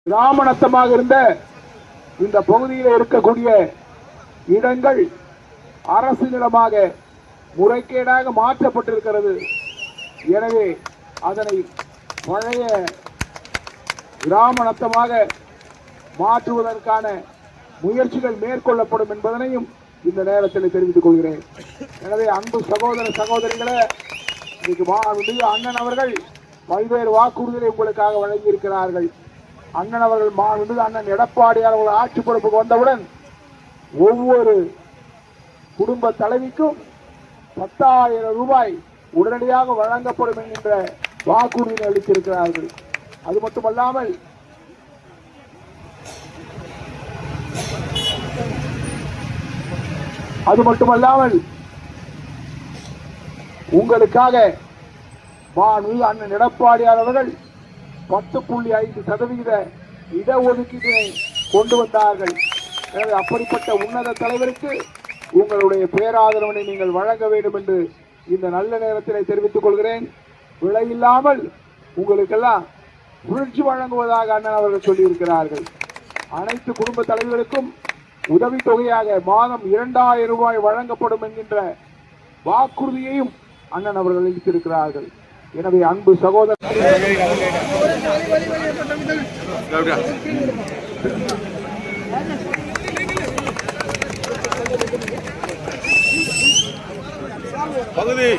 கிராமநத்தமாக இருந்த இந்த பகுதியில் இருக்கக்கூடிய இடங்கள் அரசு நிலமாக முறைகேடாக மாற்றப்பட்டிருக்கிறது. எனவே அதனை பழைய கிராமநத்தமாக மாற்றுவதற்கான முயற்சிகள் மேற்கொள்ளப்படும் என்பதனையும் இந்த நேரத்தில் தெரிவித்துக் கொள்கிறேன். எனவே அன்பு சகோதர சகோதரிகளே, இன்னைக்கு அண்ணன் அவர்கள் பல்வேறு வாக்குறுதிகளை உங்களுக்காக வழங்கி இருக்கிறார்கள். அண்ணன் அவர்கள் அண்ணன் எடப்பாடியார் அவர்கள் ஆட்சி பொறுப்புக்கு வந்தவுடன் ஒவ்வொரு குடும்ப தலைவிக்கும் 10,000 ரூபாய் உடனடியாக வழங்கப்படும் என்கின்ற வாக்குறுதியை அளித்திருக்கிறார்கள். அது மட்டுமல்லாமல் உங்களுக்காக அண்ணன் எடப்பாடியார் அவர்கள் 10.5% இடஒதுக்கீட்டினை கொண்டு வந்தார்கள். எனவே அப்படிப்பட்ட உன்னத தலைவருக்கு உங்களுடைய பேராதரவினை நீங்கள் வழங்க வேண்டும் என்று இந்த நல்ல நேரத்தில் தெரிவித்துக் கொள்கிறேன். விலையில்லாமல் உங்களுக்கெல்லாம் புரட்சி வழங்குவதாக அண்ணன் அவர்கள் சொல்லியிருக்கிறார்கள். அனைத்து குடும்ப தலைவர்களுக்கும் உதவித்தொகையாக மாதம் 2,000 ரூபாய் வழங்கப்படும் என்கின்ற வாக்குறுதியையும் அண்ணன் அவர்கள் அளித்திருக்கிறார்கள். எனவே அன்பு சகோதரர் பகுதி